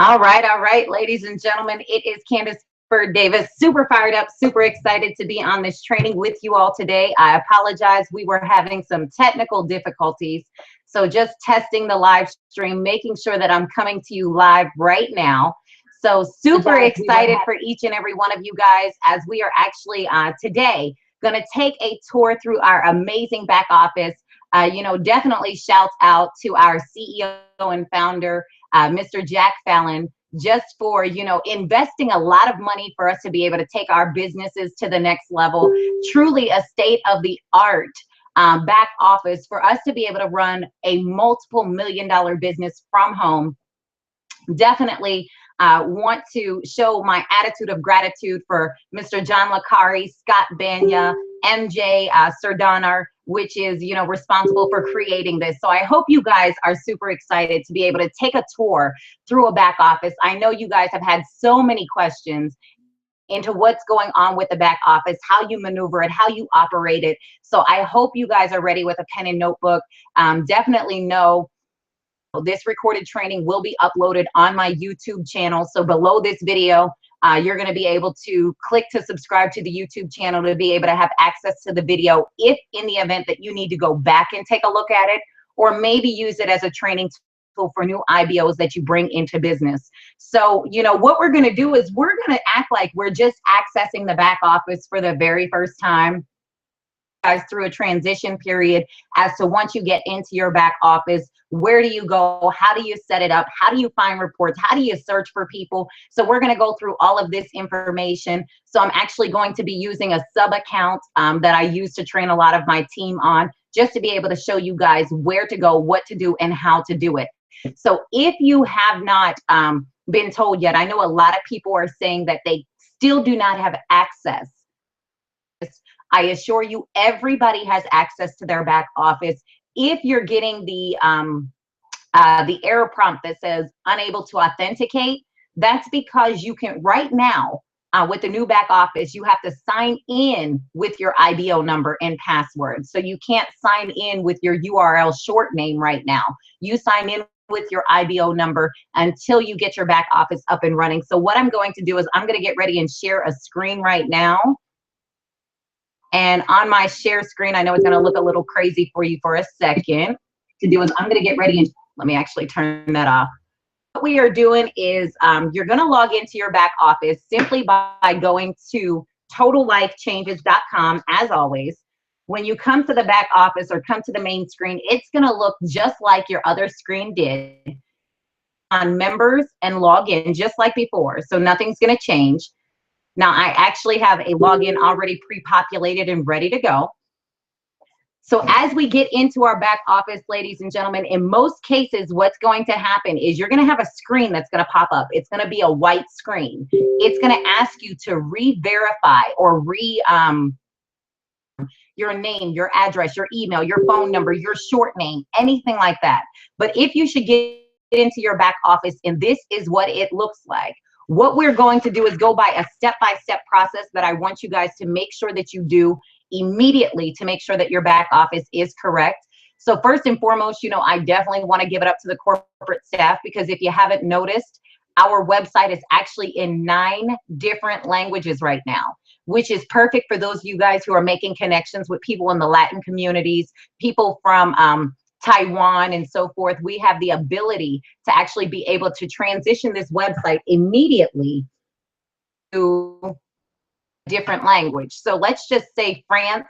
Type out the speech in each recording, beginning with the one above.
All right, ladies and gentlemen, it is Candace Bird Davis, super fired up, super excited to be on this training with you all today. I apologize, we were having some technical difficulties, so just testing the live stream, making sure that I'm coming to you live right now. So super excited for each and every one of you guys as we are actually today going to take a tour through our amazing back office. Definitely shout out to our CEO and founder, Mr. Jack Fallon, just for, investing a lot of money for us to be able to take our businesses to the next level. Truly a state of the art back office for us to be able to run a multiple $1 million business from home. Definitely want to show my attitude of gratitude for Mr. John Lakari, Scott Banya, MJ Sardanar, which is, responsible for creating this. So I hope you guys are super excited to be able to take a tour through a back office. I know you guys have had so many questions into what's going on with the back office, how you maneuver it, how you operate it. So I hope you guys are ready with a pen and notebook. Definitely know this recorded training will be uploaded on my YouTube channel. So below this video, you're going to be able to click to subscribe to the YouTube channel to be able to have access to the video if in the event that you need to go back and take a look at it, or maybe use it as a training tool for new IBOs that you bring into business. So, what we're going to do is we're going to act like we're just accessing the back office for the very first time, guys, through a transition period as to once you get into your back office, where do you go? How do you set it up? How do you find reports? How do you search for people? So we're going to go through all of this information. So I'm actually going to be using a sub account that I use to train a lot of my team on, just to be able to show you guys where to go, what to do, and how to do it. So if you have not been told yet, I know a lot of people are saying that they still do not have access. I assure you, everybody has access to their back office. If you're getting the error prompt that says unable to authenticate, that's because you can right now with the new back office, you have to sign in with your IBO number and password. So you can't sign in with your URL short name right now. You sign in with your IBO number until you get your back office up and running. So what I'm going to do is I'm going to get ready and share a screen right now. And on my share screen, I know it's going to look a little crazy for you for a second. To do is I'm going to get ready and let me actually turn that off. What we are doing is you're going to log into your back office simply by going to totallifechanges.com. As always, when you come to the back office or come to the main screen, it's going to look just like your other screen did. On members and log in just like before. So nothing's going to change. Now, I actually have a login already pre-populated and ready to go. So as we get into our back office, ladies and gentlemen, in most cases, what's going to happen is you're going to have a screen that's going to pop up. It's going to be a white screen. It's going to ask you to re-verify or your name, your address, your email, your phone number, your short name, anything like that. But if you should get into your back office, and this is what it looks like. What we're going to do is go by a step-by-step process that I want you guys to make sure that you do immediately to make sure that your back office is correct. So first and foremost, I definitely want to give it up to the corporate staff, because if you haven't noticed, our website is actually in 9 different languages right now, which is perfect for those of you guys who are making connections with people in the Latin communities, people from Taiwan and so forth. We have the ability to actually be able to transition this website immediately to a different language. So let's just say France.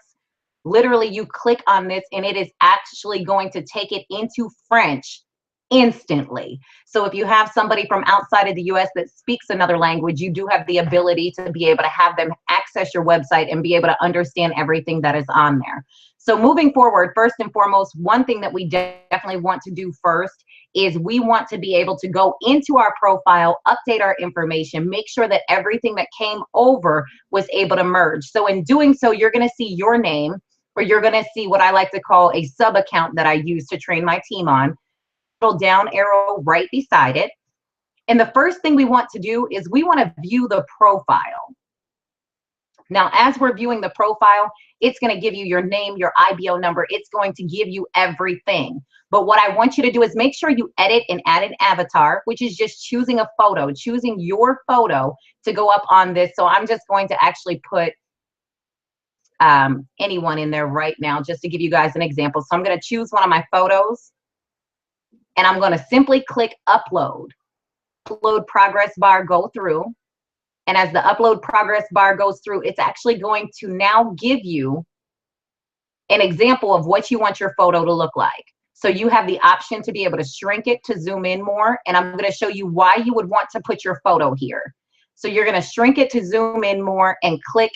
Literally, you click on this and it is actually going to take it into French instantly. So if you have somebody from outside of the US that speaks another language, you do have the ability to be able to have them access your website and be able to understand everything that is on there. So moving forward, first and foremost, one thing that we definitely want to do first is we want to be able to go into our profile, update our information, make sure that everything that came over was able to merge. So in doing so, you're going to see your name, or you're going to see what I like to call a sub account that I use to train my team on. Little down arrow right beside it. And the first thing we want to do is we want to view the profile. Now, as we're viewing the profile, it's going to give you your name, your IBO number. It's going to give you everything. But what I want you to do is make sure you edit and add an avatar, which is just choosing a photo, choosing your photo to go up on this. So I'm just going to actually put anyone in there right now just to give you guys an example. So I'm going to choose one of my photos and I'm going to simply click upload. Upload progress bar go through. And as the upload progress bar goes through, it's actually going to now give you an example of what you want your photo to look like. So you have the option to be able to shrink it to zoom in more. And I'm going to show you why you would want to put your photo here. So you're going to shrink it to zoom in more and click.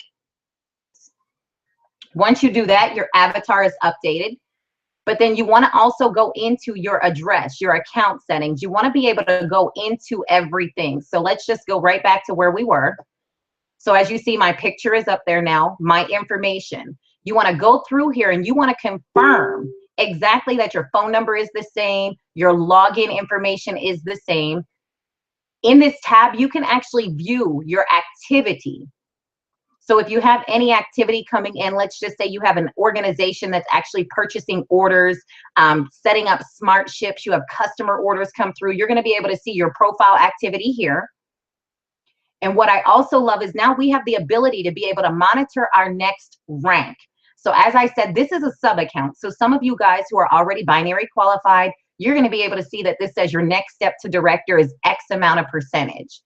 Once you do that, your avatar is updated. But then you want to also go into your address, your account settings. You want to be able to go into everything. So let's just go right back to where we were. So as you see, my picture is up there now, my information. You want to go through here and you want to confirm exactly that your phone number is the same, your login information is the same. In this tab, you can actually view your activity. So if you have any activity coming in, let's just say you have an organization that's actually purchasing orders, setting up smart ships, you have customer orders come through, you're going to be able to see your profile activity here. And what I also love is now we have the ability to be able to monitor our next rank. So as I said, this is a sub account. So some of you guys who are already binary qualified, you're going to be able to see that this says your next step to director is X amount of percentage.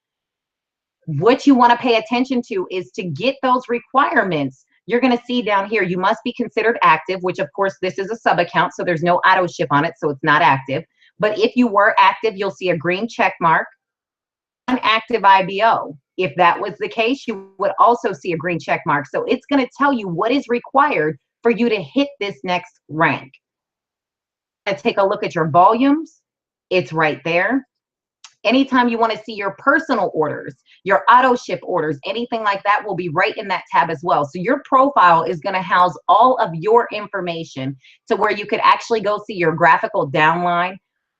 What you want to pay attention to is to get those requirements. You're going to see down here, you must be considered active, which of course this is a sub account, so there's no auto ship on it, so it's not active. But if you were active, you'll see a green check mark, an active IBO. If that was the case, you would also see a green check mark. So it's going to tell you what is required for you to hit this next rank. And take a look at your volumes. It's right there. Anytime you want to see your personal orders, your auto ship orders, anything like that will be right in that tab as well. So your profile is going to house all of your information to where you could actually go see your graphical downline.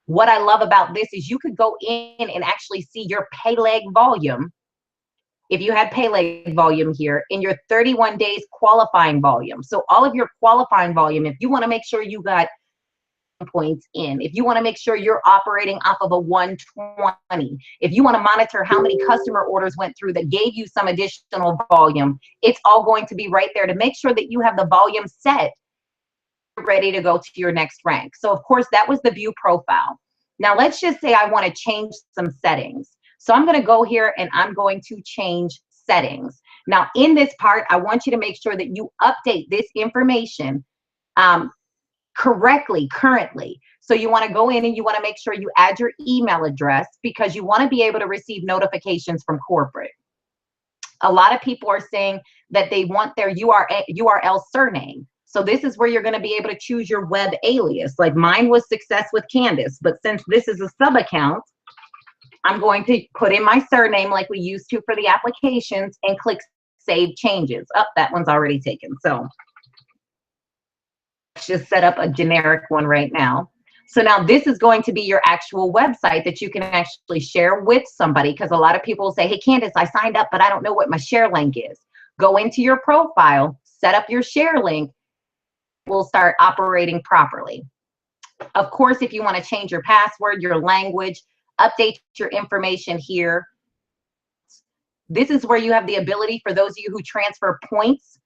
What I love about this is you could go in and actually see your pay leg volume. If you had pay leg volume here in your 31 days qualifying volume. So all of your qualifying volume, if you want to make sure you got points in, if you want to make sure you're operating off of a 120, if you want to monitor how many customer orders went through that gave you some additional volume, it's all going to be right there to make sure that you have the volume set ready to go to your next rank. So of course that was the view profile. Now let's just say I want to change some settings. So I'm going to go here and I'm going to change settings. Now in this part, I want you to make sure that you update this information correctly currently. So you want to go in and you want to make sure you add your email address because you want to be able to receive notifications from corporate. A lot of people are saying that they want their URL surname. So this is where you're going to be able to choose your web alias. Like mine was Success with Candace, but since this is a sub account, I'm going to put in my surname like we used to for the applications and click Save Changes. Oh, that one's already taken. So let's just set up a generic one right now. So now this is going to be your actual website that you can actually share with somebody, because a lot of people say, hey, Candace, I signed up, but I don't know what my share link is. Go into your profile, set up your share link, we'll start operating properly. Of course, if you want to change your password, your language, update your information here. This is where you have the ability for those of you who transfer points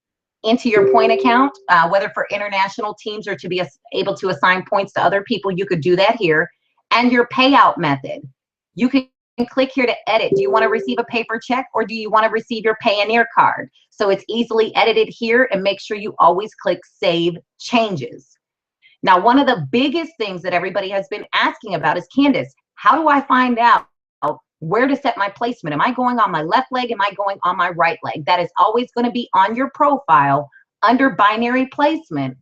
into your point account, whether for international teams or to be able to assign points to other people, you could do that here. And your payout method. You can click here to edit. Do you want to receive a paper check or do you want to receive your Payoneer card? So it's easily edited here, and make sure you always click Save Changes. Now, one of the biggest things that everybody has been asking about is, Candace, how do I find out where to set my placement? Am I going on my left leg? Am I going on my right leg? That is always going to be on your profile under binary placement.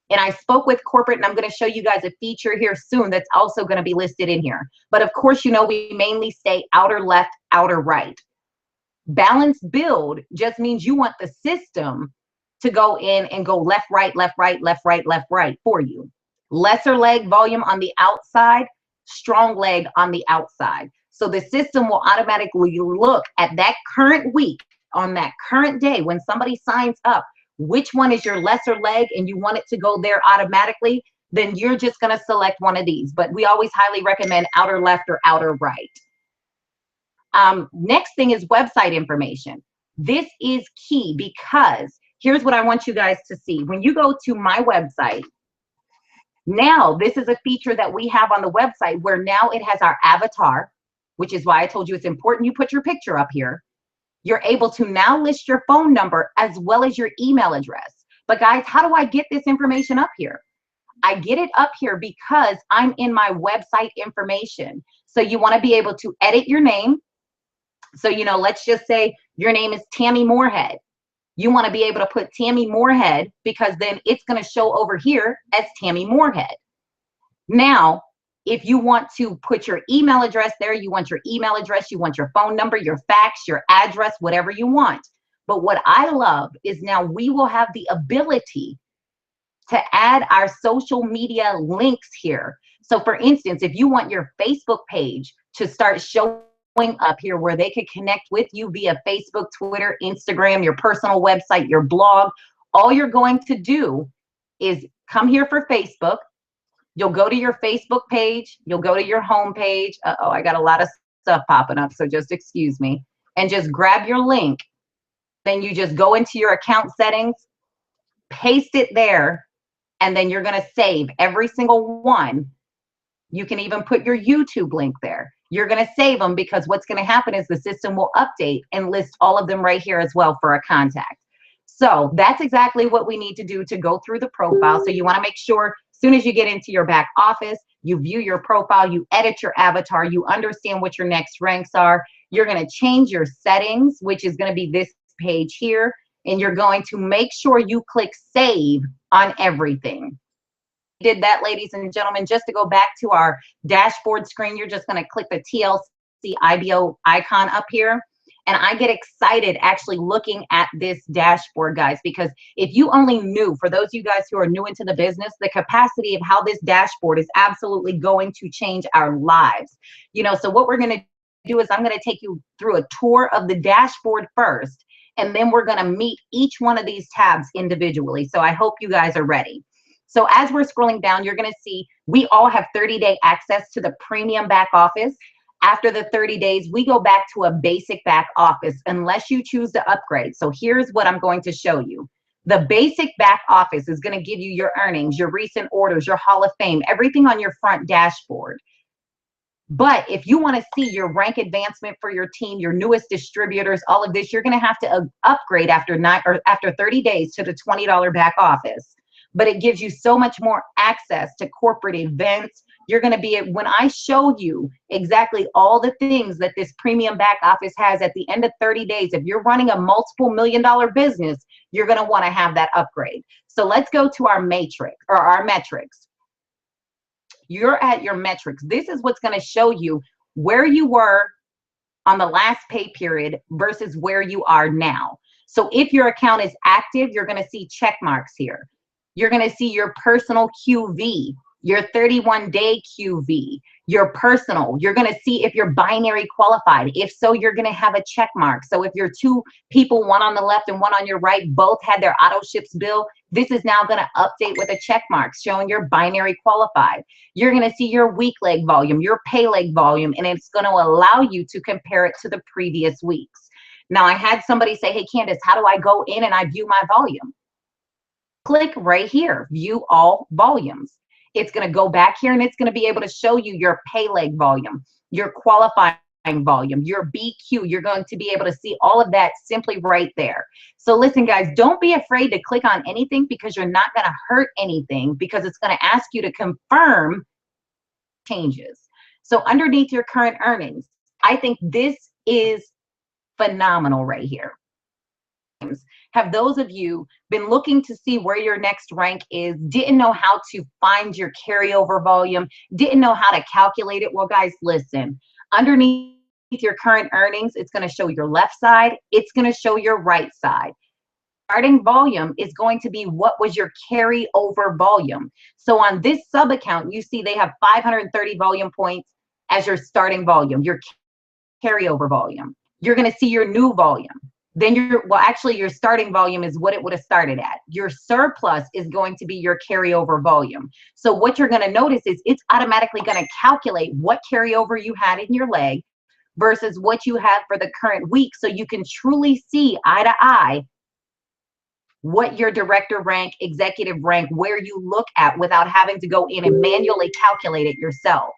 And I spoke with corporate, and I'm going to show you guys a feature here soon that's also going to be listed in here. But of course, you know, we mainly say outer left, outer right. Balanced build just means you want the system to go in and go left, right, left, right, left, right, left, right for you. Lesser leg volume on the outside, strong leg on the outside. So the system will automatically look at that current week on that current day when somebody signs up, which one is your lesser leg and you want it to go there automatically, then you're just going to select one of these. But we always highly recommend outer left or outer right. Next thing is website information. This is key because here's what I want you guys to see. When you go to my website, now this is a feature that we have on the website where now it has our avatar, which is why I told you it's important you put your picture up here. You're able to now list your phone number as well as your email address. But guys, how do I get this information up here? I get it up here because I'm in my website information. So you want to be able to edit your name. So, you know, let's just say your name is Tammy Moorhead. You want to be able to put Tammy Moorhead because then it's going to show over here as Tammy Moorhead. Now, if you want to put your email address there, you want your email address, you want your phone number, your fax, your address, whatever you want. But what I love is now we will have the ability to add our social media links here. So for instance, if you want your Facebook page to start showing up here where they could connect with you via Facebook, Twitter, Instagram, your personal website, your blog, all you're going to do is come here for Facebook. You'll go to your Facebook page. You'll go to your home page. Uh-oh, I got a lot of stuff popping up, so just excuse me. And just grab your link. Then you just go into your account settings, paste it there, and then you're going to save every single one. You can even put your YouTube link there. You're going to save them because what's going to happen is the system will update and list all of them right here as well for a contact. So that's exactly what we need to do to go through the profile. So you want to make sure as soon as you get into your back office, you view your profile, you edit your avatar, you understand what your next ranks are. You're going to change your settings, which is going to be this page here. And you're going to make sure you click save on everything. Did that, ladies and gentlemen. Just to go back to our dashboard screen, you're just going to click the TLC IBO icon up here. And I get excited actually looking at this dashboard, guys, because if you only knew, for those of you guys who are new into the business, the capacity of how this dashboard is absolutely going to change our lives. You know, so what we're going to do is I'm going to take you through a tour of the dashboard first, and then we're going to meet each one of these tabs individually. So I hope you guys are ready. So as we're scrolling down, you're going to see we all have 30-day access to the premium back office. After the 30 days, we go back to a basic back office unless you choose to upgrade. So here's what I'm going to show you. The basic back office is going to give you your earnings, your recent orders, your Hall of Fame, everything on your front dashboard. But if you want to see your rank advancement for your team, your newest distributors, all of this, you're going to have to upgrade after 30 days to the $20 back office. But it gives you so much more access to corporate events. You're going to be, when I show you exactly all the things that this premium back office has at the end of 30 days, if you're running a multiple million-dollar business, you're going to want to have that upgrade. So let's go to our matrix or our metrics. You're at your metrics. This is what's going to show you where you were on the last pay period versus where you are now. So if your account is active, you're going to see check marks here. You're going to see your personal QV, your 31-day QV, your personal. You're going to see if you're binary qualified. If so, you're going to have a check mark. So if you're two people, one on the left and one on your right, both had their auto ships bill, this is now going to update with a check mark showing you're binary qualified. You're going to see your week leg volume, your pay leg volume, and it's going to allow you to compare it to the previous weeks. Now, I had somebody say, hey, Candace, how do I go in and I view my volume? Click right here, view all volumes. It's going to go back here and it's going to be able to show you your pay leg volume, your qualifying volume, your BQ. You're going to be able to see all of that simply right there. So listen, guys, don't be afraid to click on anything because you're not going to hurt anything because it's going to ask you to confirm changes. So underneath your current earnings, I think this is phenomenal right here. Have those of you been looking to see where your next rank is, didn't know how to find your carryover volume, didn't know how to calculate it? Well, guys, listen, underneath your current earnings, it's going to show your left side, it's going to show your right side. Starting volume is going to be what was your carryover volume. So on this sub account, you see they have 530 volume points as your starting volume, your carryover volume. You're going to see your new volume. then well, actually your starting volume is what it would have started at. Your surplus is going to be your carryover volume. So what you're going to notice is it's automatically going to calculate what carryover you had in your leg versus what you have for the current week. So you can truly see eye to eye what your director rank, executive rank, where you look at without having to go in and manually calculate it yourself.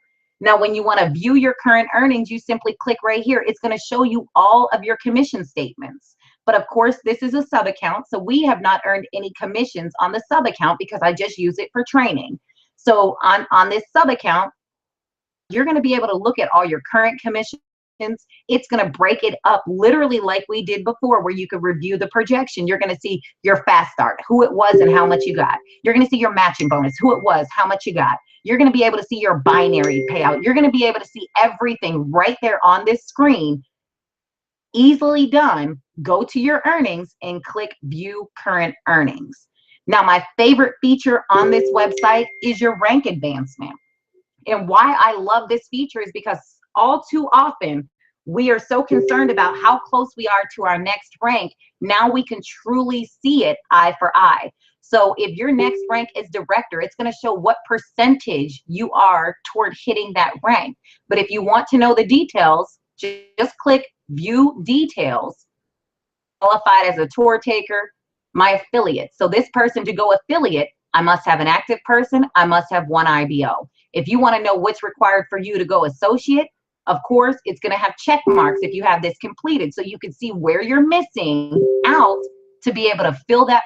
Now, when you want to view your current earnings, you simply click right here. It's going to show you all of your commission statements. But of course, this is a sub account, so we have not earned any commissions on the sub account because I just use it for training. So on this sub account, you're going to be able to look at all your current commissions. It's going to break it up literally like we did before, where you could review the projection. You're going to see your fast start, who it was and how much you got. You're going to see your matching bonus, who it was, how much you got. You're going to be able to see your binary payout. You're going to be able to see everything right there on this screen. Easily done. Go to your earnings and click view current earnings. Now, my favorite feature on this website is your rank advancement. And why I love this feature is because all too often we are so concerned about how close we are to our next rank. Now we can truly see it eye for eye. So if your next rank is director, it's going to show what percentage you are toward hitting that rank. But if you want to know the details, just click view details. Qualified as a tour taker, my affiliate. So this person, to go affiliate, I must have an active person. I must have one IBO. If you want to know what's required for you to go associate, of course, it's going to have check marks if you have this completed, so you can see where you're missing out to be able to fill that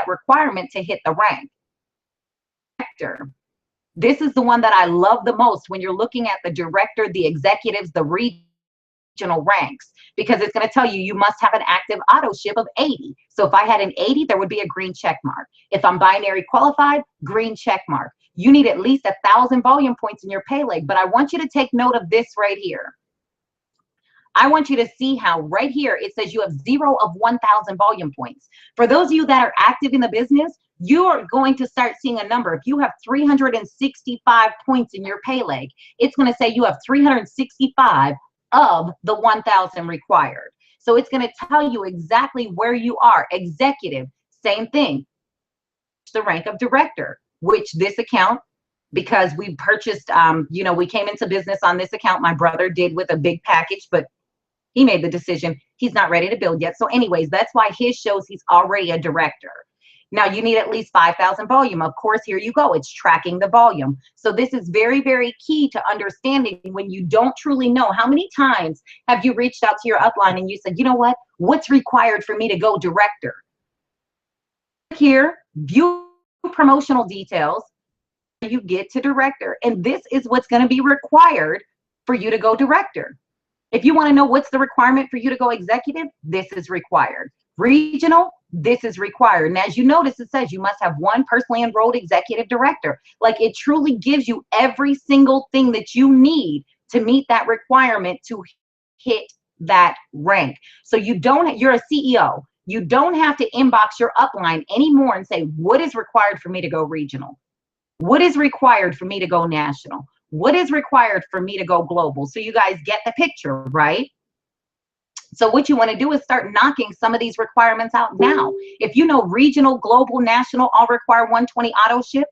requirement to hit the rank. This is the one that I love the most when you're looking at the director, the executives, the regional ranks, because it's going to tell you you must have an active auto ship of 80. So if I had an 80, there would be a green check mark. If I'm binary qualified, green check mark. You need at least 1,000 volume points in your pay leg. But I want you to take note of this right here. I want you to see how right here it says you have 0 of 1,000 volume points. For those of you that are active in the business, you are going to start seeing a number. If you have 365 points in your pay leg, it's going to say you have 365 of the 1,000 required. So it's going to tell you exactly where you are. Executive, same thing. The rank of director, which this account, because we purchased, we came into business on this account. My brother did with a big package, but he made the decision he's not ready to build yet. So anyways, that's why his shows he's already a director. Now you need at least 5,000 volume. Of course, here you go. It's tracking the volume. So this is very, very key to understanding when you don't truly know. How many times have you reached out to your upline and you said, you know what? What's required for me to go director? Here, view promotional details. You get to director. And this is what's going to be required for you to go director. If you want to know what's the requirement for you to go executive, this is required. Regional, this is required. And as you notice, it says you must have one personally enrolled executive director. Like, it truly gives you every single thing that you need to meet that requirement to hit that rank. So you're a CEO. You don't have to inbox your upline anymore and say, what is required for me to go regional? What is required for me to go national? What is required for me to go global? So you guys get the picture, right? So what you want to do is start knocking some of these requirements out now. If you know regional, global, national all require 120 auto ship,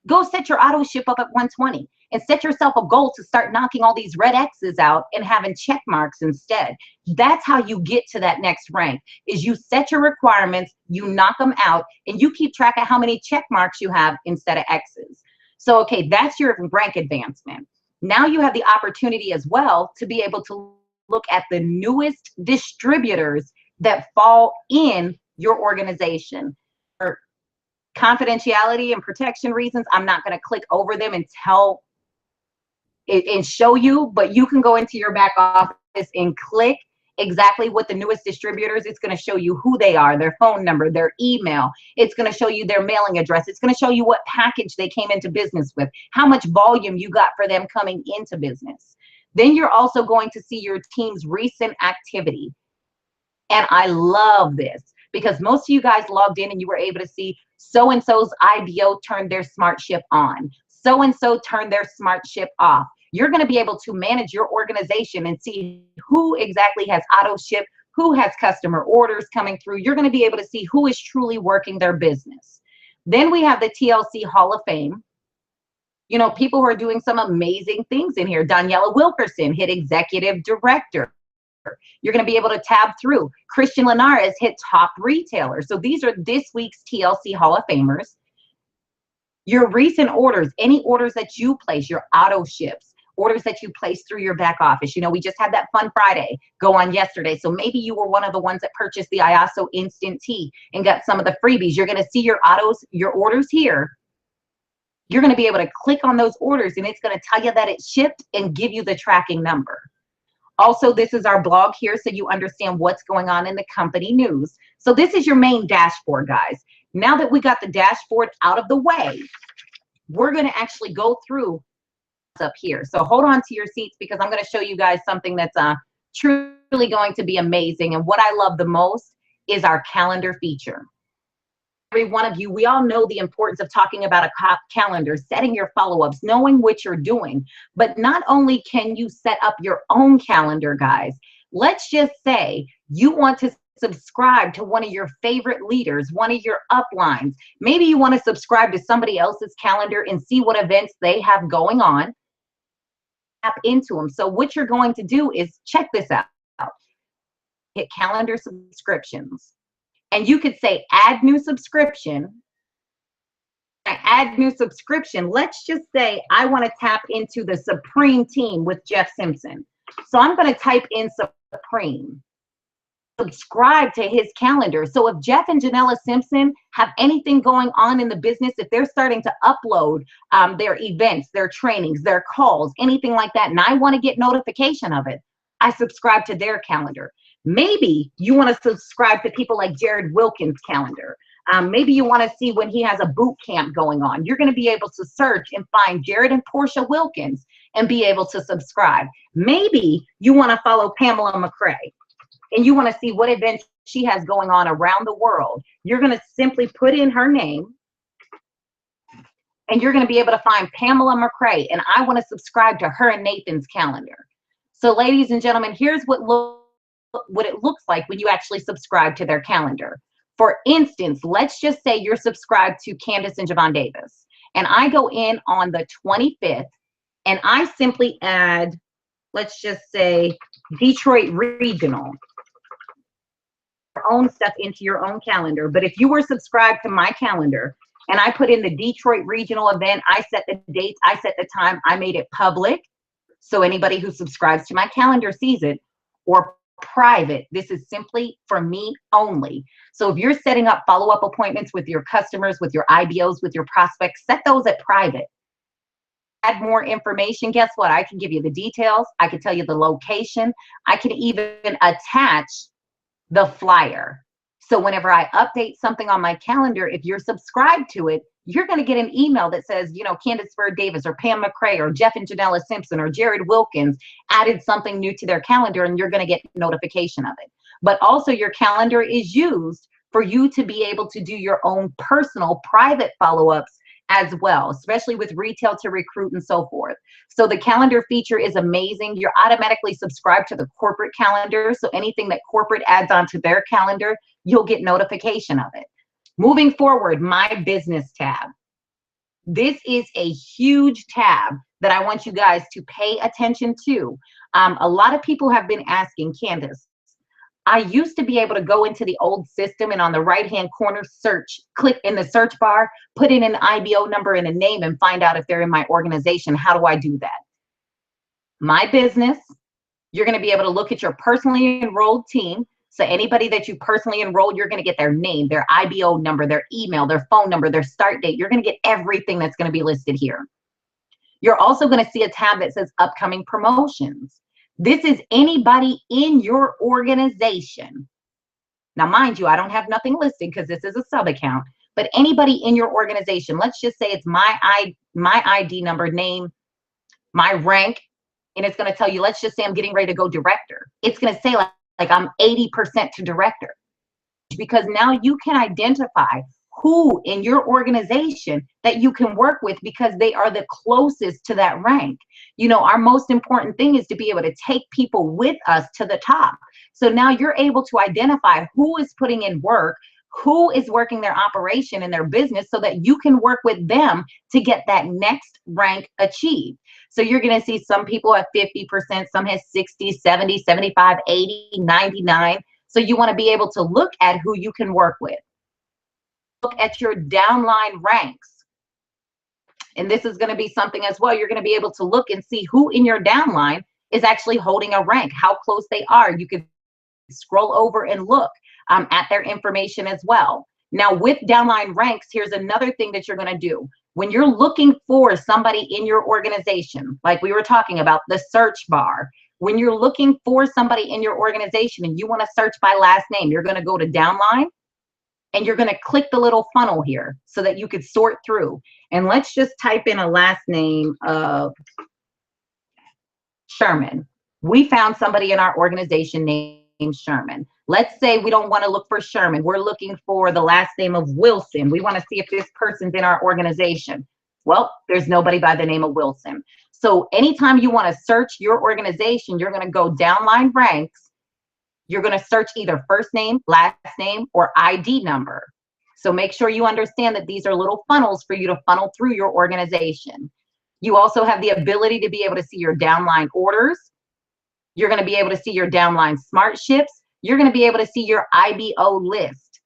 go set your auto ship up at 120 and set yourself a goal to start knocking all these red X's out and having check marks instead. That's how you get to that next rank, is you set your requirements, you knock them out, and you keep track of how many check marks you have instead of X's. So, okay, that's your rank advancement. Now you have the opportunity as well to be able to look at the newest distributors that fall in your organization. For confidentiality and protection reasons, I'm not going to click over them and tell it and show you, but you can go into your back office and click exactly what the newest distributors. It's going to show you who they are, their phone number, their email. It's going to show you their mailing address. It's going to show you what package they came into business with, how much volume you got for them coming into business. Then you're also going to see your team's recent activity. And I love this because most of you guys logged in and you were able to see so-and-so's IBO turned their smart ship on. So-and-so turned their smart ship off. You're going to be able to manage your organization and see who exactly has auto ship, who has customer orders coming through. You're going to be able to see who is truly working their business. Then we have the TLC Hall of Fame. You know, people who are doing some amazing things in here. Daniela Wilkerson hit executive director. You're going to be able to tab through. Christian Linares hit top retailer. So these are this week's TLC Hall of Famers. Your recent orders, any orders that you place, your auto ships, orders that you place through your back office. You know, we just had that Fun Friday go on yesterday. So maybe you were one of the ones that purchased the IASO Instant Tea and got some of the freebies. You're going to see your orders here. You're going to be able to click on those orders and it's going to tell you that it's shipped and give you the tracking number. Also, this is our blog here so you understand what's going on in the company news. So this is your main dashboard, guys. Now that we got the dashboard out of the way, we're going to actually go through up here. So hold on to your seats because I'm going to show you guys something that's truly going to be amazing. And what I love the most is our calendar feature. Every one of you, we all know the importance of talking about a calendar, setting your follow-ups, knowing what you're doing. But not only can you set up your own calendar, guys, let's just say you want to subscribe to one of your favorite leaders, one of your uplines. Maybe you want to subscribe to somebody else's calendar and see what events they have going on. Tap into them. So what you're going to do is check this out. Hit calendar subscriptions. And you could say add new subscription. Add new subscription. Let's just say I want to tap into the Supreme team with Jeff Simpson. So I'm going to type in Supreme. Subscribe to his calendar. So if Jeff and Janella Simpson have anything going on in the business, if they're starting to upload their events, their trainings, their calls, anything like that, and I want to get notification of it, I subscribe to their calendar. Maybe you want to subscribe to people like Jared Wilkins' calendar. Maybe you want to see when he has a boot camp going on. You're going to be able to search and find Jared and Portia Wilkins and be able to subscribe. Maybe you want to follow Pamela McCray and you want to see what events she has going on around the world. You're going to simply put in her name and you're going to be able to find Pamela McCray, and I want to subscribe to her and Nathan's calendar. So ladies and gentlemen, here's what it looks like when you actually subscribe to their calendar. For instance, let's just say you're subscribed to Candace and Javon Davis, and I go in on the 25th and I simply add, let's just say Detroit Regional, your own stuff into your own calendar. But if you were subscribed to my calendar and I put in the Detroit Regional event, I set the dates, I set the time, I made it public. So anybody who subscribes to my calendar sees it, or private. This is simply for me only. So if you're setting up follow-up appointments with your customers, with your IBOs, with your prospects, set those at private. Add more information. Guess what? I can give you the details. I can tell you the location. I can even attach the flyer. So whenever I update something on my calendar, if you're subscribed to it, you're going to get an email that says, you know, Candace Bird Davis or Pam McCray or Jeff and Janella Simpson or Jared Wilkins added something new to their calendar, and you're going to get notification of it. But also your calendar is used for you to be able to do your own personal private follow-ups as well, especially with Retail to Recruit and so forth. So the calendar feature is amazing. You're automatically subscribed to the corporate calendar. So anything that corporate adds onto their calendar, you'll get notification of it. Moving forward, my business tab. This is a huge tab that I want you guys to pay attention to. A lot of people have been asking, Candace, I used to be able to go into the old system and on the right-hand corner search, click in the search bar, put in an IBO number and a name and find out if they're in my organization. How do I do that? My business, you're going to be able to look at your personally enrolled team. So anybody that you personally enrolled, you're going to get their name, their IBO number, their email, their phone number, their start date. You're going to get everything that's going to be listed here. You're also going to see a tab that says upcoming promotions. This is anybody in your organization. Now, mind you, I don't have nothing listed because this is a sub account, but anybody in your organization, let's just say it's my ID number, name, my rank, and it's going to tell you, let's just say I'm getting ready to go director. It's going to say like I'm 80% to director, because now you can identify who in your organization that you can work with because they are the closest to that rank. You know, our most important thing is to be able to take people with us to the top. So now you're able to identify who is putting in work, who is working their operation in their business so that you can work with them to get that next rank achieved. So you're going to see some people at 50%, some has 60, 70, 75, 80, 99. So you want to be able to look at who you can work with. Look at your downline ranks. And this is going to be something as well. You're going to be able to look and see who in your downline is actually holding a rank, how close they are. You can scroll over and look at their information as well. Now with downline ranks, here's another thing that you're going to do. When you're looking for somebody in your organization, like we were talking about the search bar, when you're looking for somebody in your organization and you want to search by last name, you're going to go to downline and you're going to click the little funnel here so that you could sort through. And let's just type in a last name of Sherman. We found somebody in our organization named Sherman. Let's say we don't want to look for Sherman. We're looking for the last name of Wilson. We want to see if this person's in our organization. Well, there's nobody by the name of Wilson. So anytime you want to search your organization, you're going to go downline ranks. You're going to search either first name, last name, or ID number. So make sure you understand that these are little funnels for you to funnel through your organization. You also have the ability to be able to see your downline orders. You're going to be able to see your downline smart ships. You're going to be able to see your IBO list.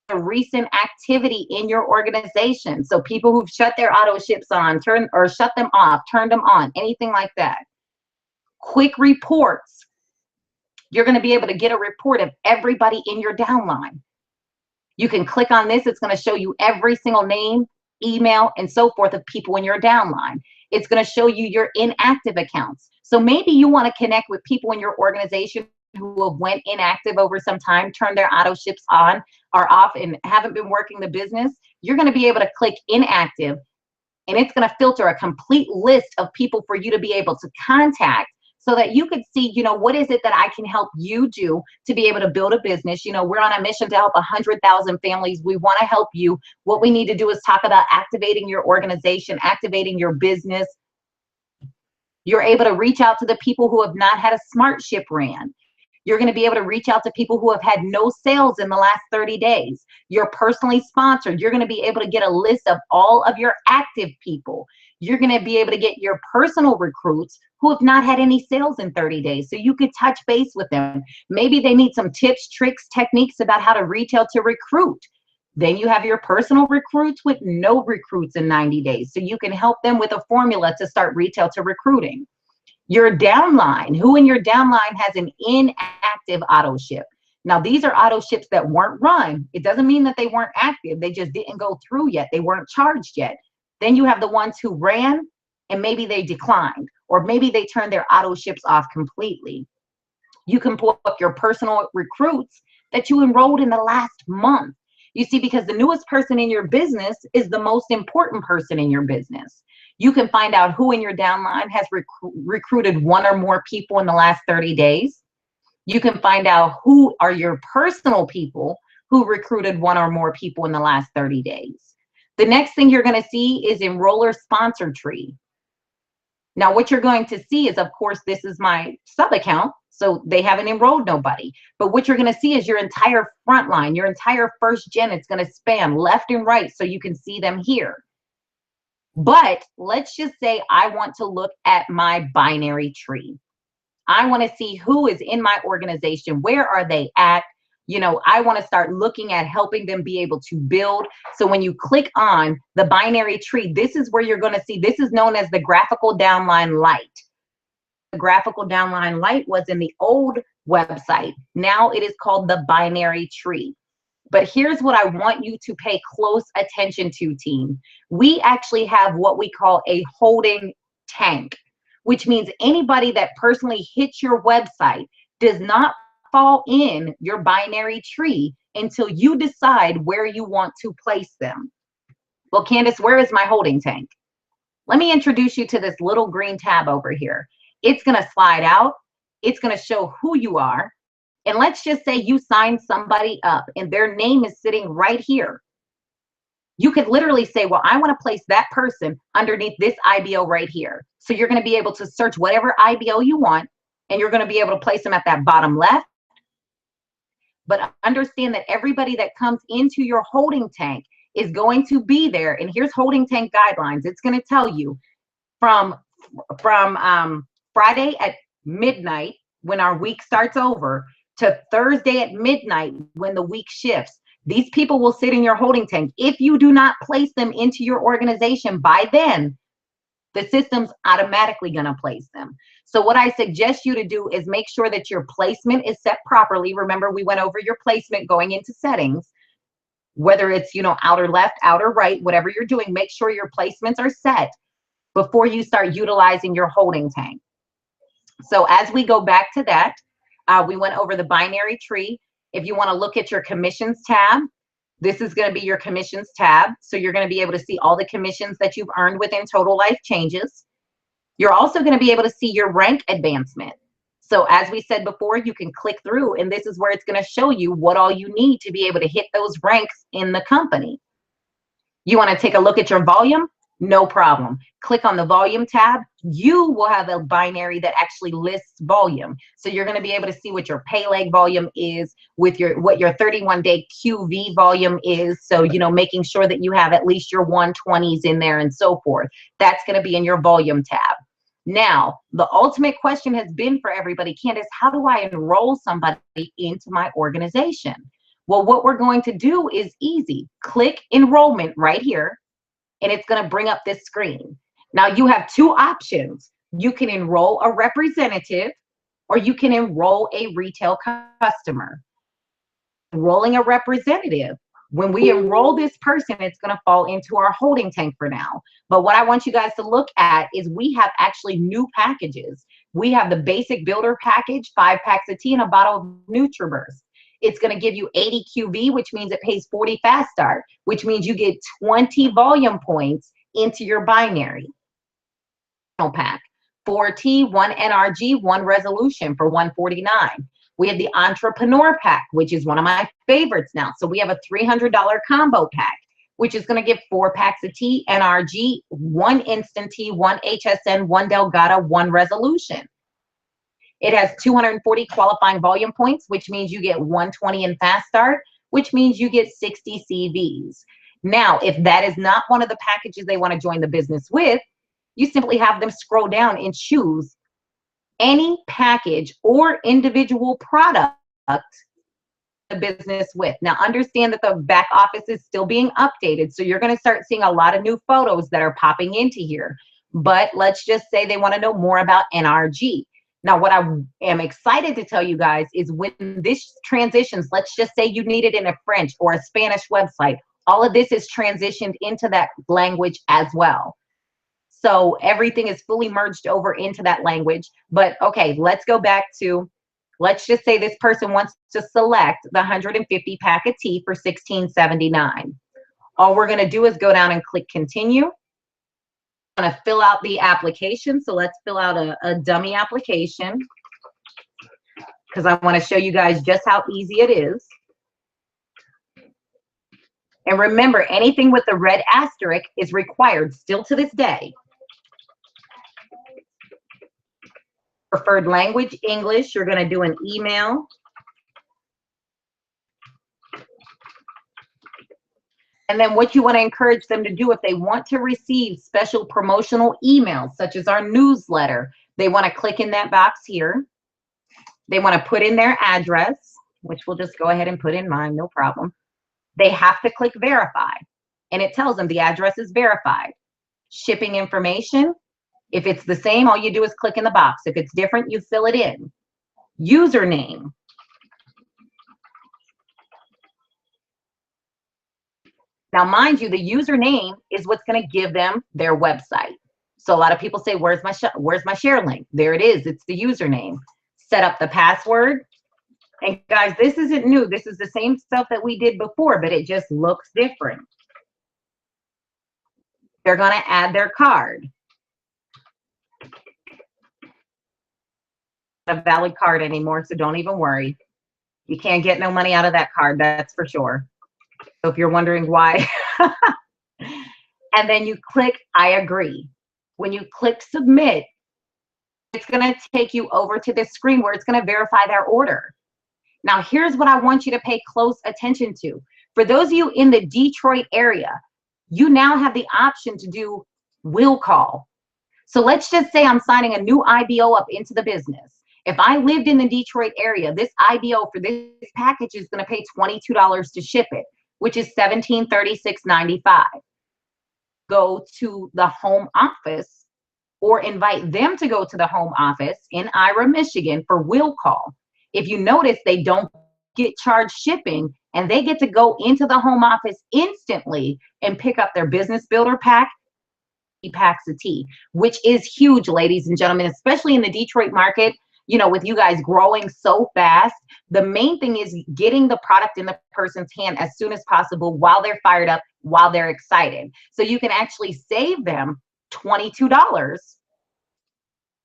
The recent activity in your organization. So people who've shut their auto ships on, shut them off, turned them on, anything like that. Quick reports. You're going to be able to get a report of everybody in your downline. You can click on this. It's going to show you every single name, email, and so forth of people in your downline. It's going to show you your inactive accounts. So maybe you want to connect with people in your organization who have went inactive over some time, turned their auto ships on or off and haven't been working the business. You're going to be able to click inactive and it's going to filter a complete list of people for you to be able to contact so that you could see, you know, what is it that I can help you do to be able to build a business? You know, we're on a mission to help 100,000 families. We want to help you. What we need to do is talk about activating your organization, activating your business. You're able to reach out to the people who have not had a smart ship ran. You're going to be able to reach out to people who have had no sales in the last 30 days. You're personally sponsored. You're going to be able to get a list of all of your active people. You're going to be able to get your personal recruits who have not had any sales in 30 days. So you could touch base with them. Maybe they need some tips, tricks, techniques about how to retail to recruit. Then you have your personal recruits with no recruits in 90 days. So you can help them with a formula to start retail to recruiting. Your downline, who in your downline has an inactive auto ship? Now, these are auto ships that weren't run. It doesn't mean that they weren't active. They just didn't go through yet. They weren't charged yet. Then you have the ones who ran and maybe they declined, or maybe they turned their auto ships off completely. You can pull up your personal recruits that you enrolled in the last month. You see, because the newest person in your business is the most important person in your business. You can find out who in your downline has recruited one or more people in the last 30 days. You can find out who are your personal people who recruited one or more people in the last 30 days. The next thing you're going to see is Enroller Sponsor Tree. Now, what you're going to see is, of course, this is my sub account, so they haven't enrolled nobody. But what you're going to see is your entire front line, your entire first gen. It's going to span left and right so you can see them here. But let's just say I want to look at my binary tree. I want to see who is in my organization. Where are they at? You know, I want to start looking at helping them be able to build. So when you click on the binary tree, this is where you're going to see, this is known as the graphical downline light. The graphical downline light was in the old website. Now it is called the binary tree. But here's what I want you to pay close attention to, team. We actually have what we call a holding tank, which means anybody that personally hits your website does not fall in your binary tree until you decide where you want to place them. Well, Candace, where is my holding tank? Let me introduce you to this little green tab over here. It's going to slide out. It's going to show who you are. And let's just say you sign somebody up and their name is sitting right here. You could literally say, well, I want to place that person underneath this IBO right here. So you're going to be able to search whatever IBO you want, and you're going to be able to place them at that bottom left. But understand that everybody that comes into your holding tank is going to be there. And here's holding tank guidelines. It's going to tell you from Friday at midnight when our week starts over to Thursday at midnight when the week shifts. These people will sit in your holding tank. If you do not place them into your organization by then, the system's automatically going to place them. So what I suggest you to do is make sure that your placement is set properly. Remember, we went over your placement going into settings, whether it's, you know, outer left, outer right, whatever you're doing, make sure your placements are set before you start utilizing your holding tank. So as we go back to that, we went over the binary tree. If you want to look at your commissions tab, this is going to be your commissions tab. So you're going to be able to see all the commissions that you've earned within Total Life Changes. You're also going to be able to see your rank advancement. So as we said before, you can click through, and this is where it's going to show you what all you need to be able to hit those ranks in the company. You want to take a look at your volume? No problem. Click on the volume tab. You will have a binary that actually lists volume. So you're going to be able to see what your pay leg volume is, with what your 31-day QV volume is. So, you know, making sure that you have at least your 120s in there and so forth. That's going to be in your volume tab. Now, the ultimate question has been for everybody, Candace, how do I enroll somebody into my organization? Well, what we're going to do is easy. Click enrollment right here, and it's going to bring up this screen. Now you have two options. You can enroll a representative, or you can enroll a retail customer. Enrolling a representative, when we enroll this person, it's going to fall into our holding tank for now. But what I want you guys to look at is we have actually new packages. We have the basic builder package, 5 packs of tea and a bottle of NutriBurst. It's going to give you 80 QV, which means it pays 40 fast start, which means you get 20 volume points into your binary pack. 4T, 1 NRG, 1 resolution for 149. We have the entrepreneur pack, which is one of my favorites now. So we have a $300 combo pack, which is going to give 4 packs of tea, NRG, 1 instant tea, 1 HSN, 1 Delgado, 1 resolution. It has 240 qualifying volume points, which means you get 120 in fast start, which means you get 60 CVs. Now, if that is not one of the packages they want to join the business with, you simply have them scroll down and choose any package or individual product the business with. Now, understand that the back office is still being updated, so you're going to start seeing a lot of new photos that are popping into here. But let's just say they want to know more about NRG. Now, what I am excited to tell you guys is when this transitions, let's just say you need it in a French or a Spanish website, all of this is transitioned into that language as well. So everything is fully merged over into that language. But okay, let's go back to, let's just say this person wants to select the 150 pack of tea for $16.79. All we're going to do is go down and click continue. I'm going to fill out the application. So let's fill out a dummy application, because I want to show you guys just how easy it is. And remember, anything with the red asterisk is required still to this day. Preferred language, English. You're going to do an email. And then what you want to encourage them to do, if they want to receive special promotional emails, such as our newsletter, they want to click in that box here. They want to put in their address, which we'll just go ahead and put in mine, no problem. They have to click verify, and it tells them the address is verified. Shipping information, if it's the same, all you do is click in the box. If it's different, you fill it in. Username. Now, mind you, the username is what's going to give them their website. So a lot of people say, where's my share link? There it is. It's the username. Set up the password. And guys, this isn't new. This is the same stuff that we did before, but it just looks different. They're going to add their card. Not a valid card anymore, so don't even worry. You can't get no money out of that card, that's for sure. So if you're wondering why and then you click I agree. When you click submit, it's going to take you over to this screen where it's going to verify their order. Now, here's what I want you to pay close attention to. For those of you in the Detroit area, you now have the option to do will call. So let's just say I'm signing a new IBO up into the business. If I lived in the Detroit area, this IBO for this package is going to pay $22 to ship it, which is $1736.95. Go to the home office or invite them to go to the home office in Ira, Michigan for will call. If you notice, they don't get charged shipping, and they get to go into the home office instantly and pick up their business builder pack, packs of tea, which is huge, ladies and gentlemen, especially in the Detroit market. You know, with you guys growing so fast, the main thing is getting the product in the person's hand as soon as possible while they're fired up, while they're excited. So you can actually save them $22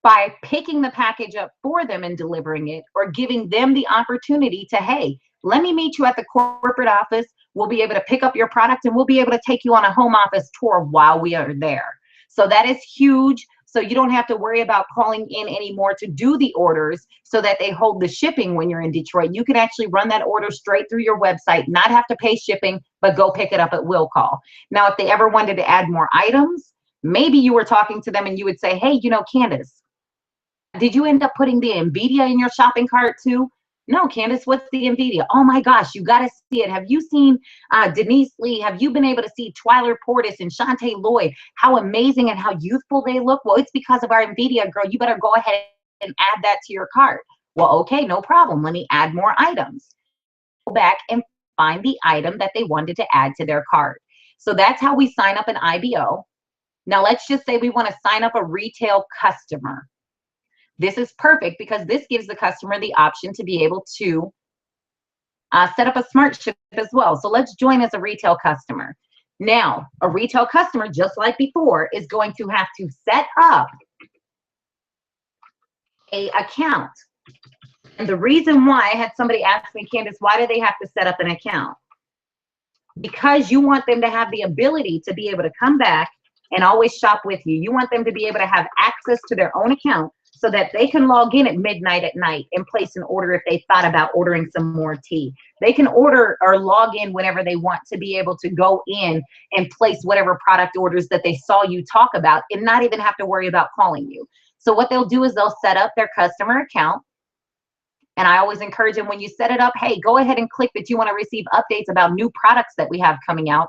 by picking the package up for them and delivering it, or giving them the opportunity to, hey, let me meet you at the corporate office. We'll be able to pick up your product and we'll be able to take you on a home office tour while we are there. So that is huge. So you don't have to worry about calling in anymore to do the orders so that they hold the shipping when you're in Detroit. You can actually run that order straight through your website, not have to pay shipping, but go pick it up at will call. Now, if they ever wanted to add more items, maybe you were talking to them and you would say, hey, you know, Candace, did you end up putting the NVIDIA in your shopping cart too? No, Candace, what's the NVIDIA? Oh my gosh, you got to see it. Have you seen Denise Lee? Have you been able to see Twyla Portis and Shantae Lloyd? How amazing and how youthful they look. Well, it's because of our NVIDIA, girl. You better go ahead and add that to your cart. Well, okay, no problem. Let me add more items. Go back and find the item that they wanted to add to their cart. So that's how we sign up an IBO. Now, let's just say we want to sign up a retail customer. This is perfect because this gives the customer the option to be able to set up a smart ship as well. So let's join as a retail customer. Now, a retail customer, just like before, is going to have to set up an account. And the reason why, I had somebody ask me, Candace, why do they have to set up an account? Because you want them to have the ability to be able to come back and always shop with you. You want them to be able to have access to their own account so that they can log in at midnight at night and place an order if they thought about ordering some more tea. They can order or log in whenever they want to be able to go in and place whatever product orders that they saw you talk about and not even have to worry about calling you. So what they'll do is they'll set up their customer account. And I always encourage them, when you set it up, hey, go ahead and click that you want to receive updates about new products that we have coming out.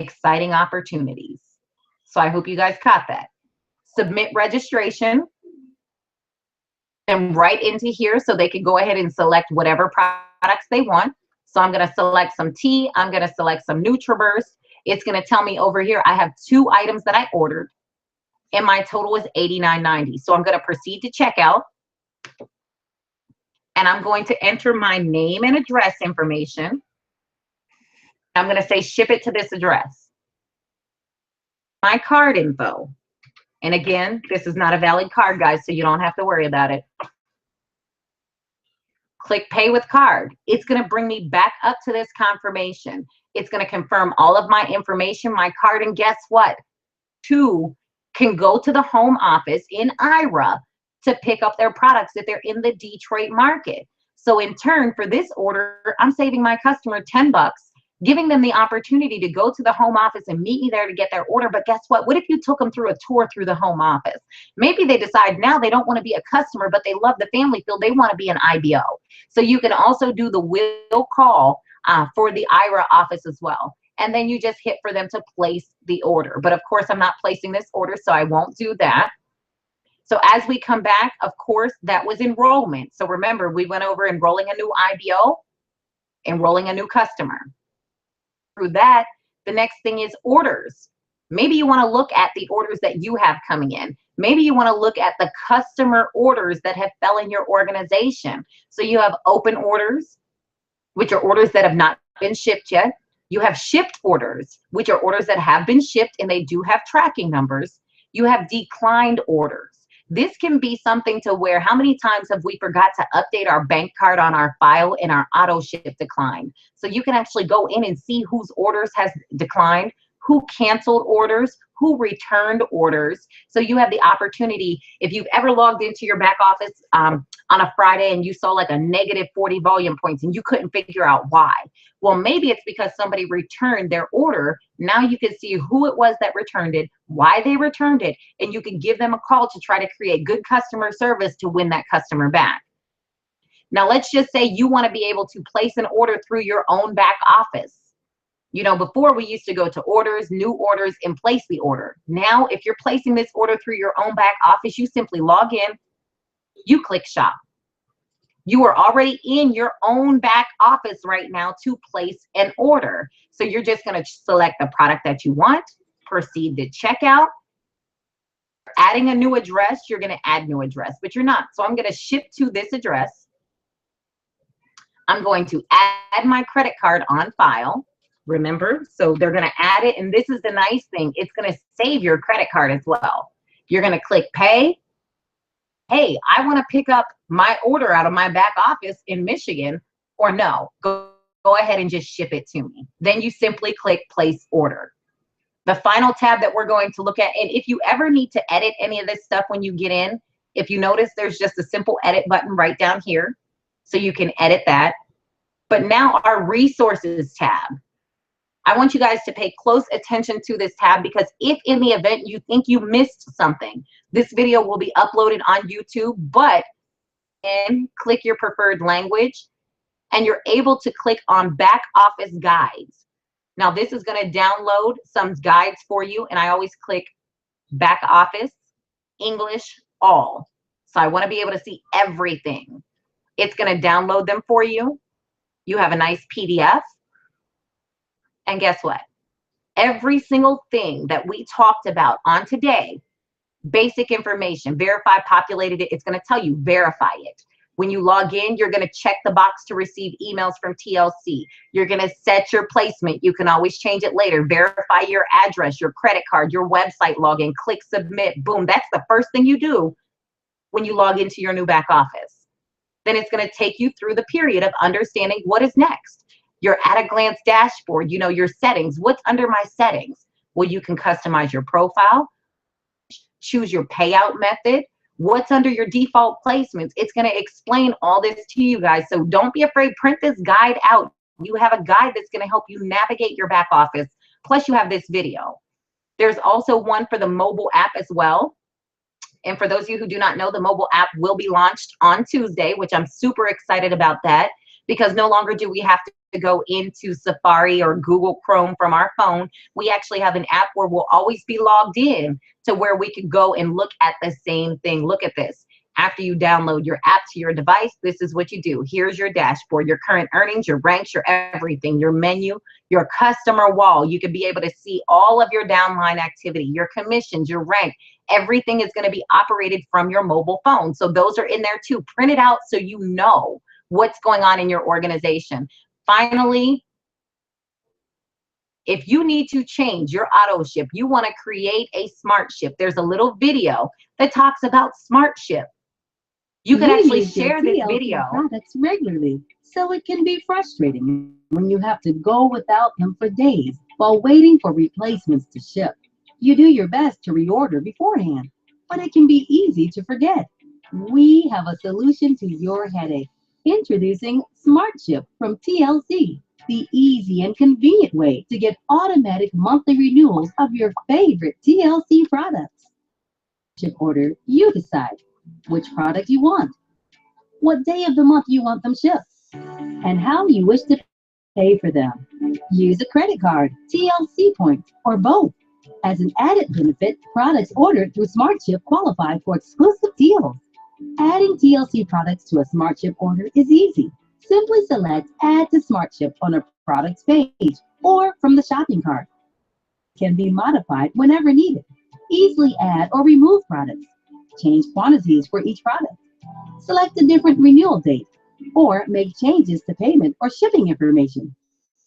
Exciting opportunities. So I hope you guys caught that. Submit registration. And right into here so they can go ahead and select whatever products they want. So I'm going to select some tea. I'm going to select some NutriBurst. It's going to tell me over here I have 2 items that I ordered and my total is $89.90. So I'm going to proceed to checkout and I'm going to enter my name and address information. I'm going to say ship it to this address. My card info. And again, this is not a valid card, guys, so you don't have to worry about it. Click pay with card. It's going to bring me back up to this confirmation. It's going to confirm all of my information, my card, and guess what? 2 can go to the home office in Ira to pick up their products if they're in the Detroit market. So in turn, for this order, I'm saving my customer $10, giving them the opportunity to go to the home office and meet me there to get their order. But guess what? What if you took them through a tour through the home office? Maybe they decide now they don't want to be a customer, but they love the family feel. They want to be an IBO. So you can also do the will call for the Ira office as well. And then you just hit for them to place the order. But of course, I'm not placing this order, so I won't do that. So as we come back, of course, that was enrollment. So remember, we went over enrolling a new IBO, enrolling a new customer. Through that, the next thing is orders. Maybe you want to look at the orders that you have coming in. Maybe you want to look at the customer orders that have fell in your organization. So you have open orders, which are orders that have not been shipped yet. You have shipped orders, which are orders that have been shipped and they do have tracking numbers. You have declined orders. This can be something to where, how many times have we forgot to update our bank card on our file and our auto ship declined? So you can actually go in and see whose orders has declined, who canceled orders, who returned orders. So you have the opportunity, if you've ever logged into your back office on a Friday and you saw like a negative 40 volume points and you couldn't figure out why. Well, maybe it's because somebody returned their order. Now you can see who it was that returned it, why they returned it, and you can give them a call to try to create good customer service to win that customer back. Now, let's just say you want to be able to place an order through your own back office. You know, before we used to go to orders, new orders, and place the order. Now, if you're placing this order through your own back office, you simply log in, you click shop. You are already in your own back office right now to place an order. So you're just going to select the product that you want, proceed to checkout. Adding a new address, you're going to add new address, but you're not. So I'm going to ship to this address. I'm going to add my credit card on file. Remember, so they're going to add it. And this is the nice thing. It's going to save your credit card as well. You're going to click pay. Hey, I want to pick up my order out of my back office in Michigan, or no, go ahead and just ship it to me. Then you simply click place order. The final tab that we're going to look at, and if you ever need to edit any of this stuff when you get in, if you notice, there's just a simple edit button right down here. So you can edit that. But now our resources tab. I want you guys to pay close attention to this tab, because if in the event you think you missed something, this video will be uploaded on YouTube, but and click your preferred language and you're able to click on back office guides. Now this is going to download some guides for you, and I always click back office, English, all. So I want to be able to see everything. It's going to download them for you. You have a nice PDF. And guess what? Every single thing that we talked about on today, basic information, verify, populated it, it's going to tell you verify it. When you log in, you're going to check the box to receive emails from TLC. You're going to set your placement. You can always change it later. Verify your address, your credit card, your website login, click submit. Boom. That's the first thing you do when you log into your new back office. Then it's going to take you through the period of understanding what is next. Your at-a-glance dashboard, you know, your settings. What's under my settings? Well, you can customize your profile, choose your payout method. What's under your default placements? It's going to explain all this to you guys. So don't be afraid. Print this guide out. You have a guide that's going to help you navigate your back office. Plus, you have this video. There's also one for the mobile app as well. And for those of you who do not know, the mobile app will be launched on Tuesday, which I'm super excited about that, because no longer do we have to go into Safari or Google Chrome from our phone. We actually have an app where we'll always be logged in to where we can go and look at the same thing. Look at this. After you download your app to your device, this is what you do. Here's your dashboard, your current earnings, your ranks, your everything, your menu, your customer wall. You can be able to see all of your downline activity, your commissions, your rank. Everything is going to be operated from your mobile phone. So those are in there too. Print it out so you know what's going on in your organization. Finally, if you need to change your auto ship, you want to create a smart ship, there's a little video that talks about smart ship. You can actually share this video. Products regularly, so it can be frustrating when you have to go without them for days while waiting for replacements to ship. You do your best to reorder beforehand, but it can be easy to forget. We have a solution to your headache. Introducing SmartShip from TLC, the easy and convenient way to get automatic monthly renewals of your favorite TLC products. Ship order, you decide which product you want, what day of the month you want them shipped, and how you wish to pay for them. Use a credit card, TLC points, or both. As an added benefit, products ordered through SmartShip qualify for exclusive deals. Adding TLC products to a SmartShip order is easy. Simply select Add to SmartShip on a product's page or from the shopping cart. It can be modified whenever needed. Easily add or remove products. Change quantities for each product. Select a different renewal date or make changes to payment or shipping information.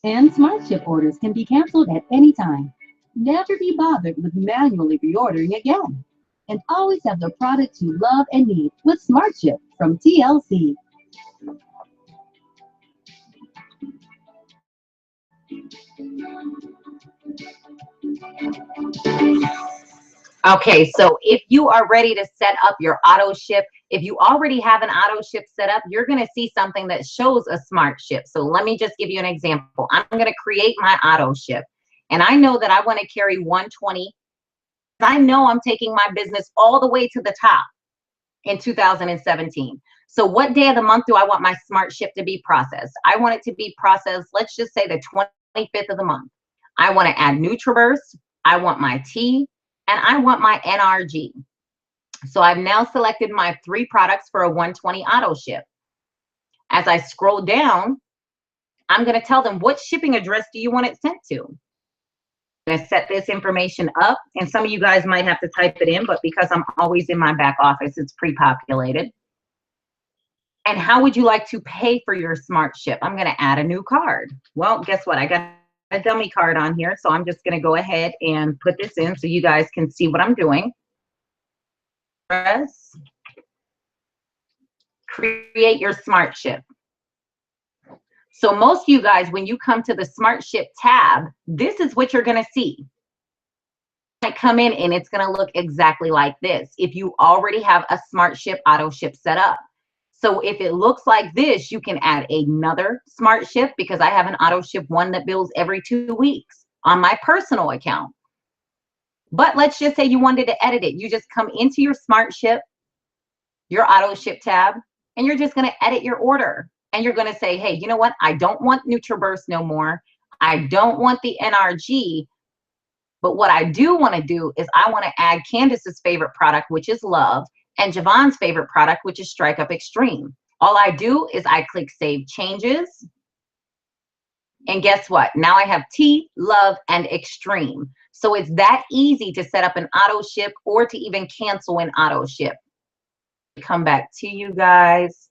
And SmartShip orders can be canceled at any time. Never be bothered with manually reordering again. And always have the products you love and need with SmartShip from TLC. Okay, so if you are ready to set up your auto ship, if you already have an auto ship set up, you're going to see something that shows a smart ship. So let me just give you an example. I'm going to create my auto ship, and I know that I want to carry 120. I know I'm taking my business all the way to the top in 2017. So what day of the month do I want my smart ship to be processed? I want it to be processed, let's just say the 25th of the month. I want to add NutraBurst, I want my tea, and I want my NRG. So I've now selected my 3 products for a 120 auto ship. As I scroll down, I'm going to tell them, what shipping address do you want it sent to? I'm going to set this information up, and some of you guys might have to type it in, but because I'm always in my back office, it's pre-populated. And how would you like to pay for your smart ship? I'm going to add a new card. Well, guess what? I got a dummy card on here, so I'm just going to go ahead and put this in so you guys can see what I'm doing. Press create your smart ship. So most of you guys, when you come to the smart ship tab, this is what you're going to see. I come in and it's going to look exactly like this if you already have a smart ship auto ship set up. So if it looks like this, you can add another smart ship, because I have an auto ship one that bills every 2 weeks on my personal account. But let's just say you wanted to edit it. You just come into your smart ship, your auto ship tab, and you're just going to edit your order. And you're going to say, hey, you know what? I don't want NutraBurst no more. I don't want the NRG. But what I do want to do is I want to add Candace's favorite product, which is Love, and Javon's favorite product, which is Strike Up Extreme. All I do is I click Save Changes. And guess what? Now I have Tea, Love, and Extreme. So it's that easy to set up an auto ship or to even cancel an auto ship. Come back to you guys.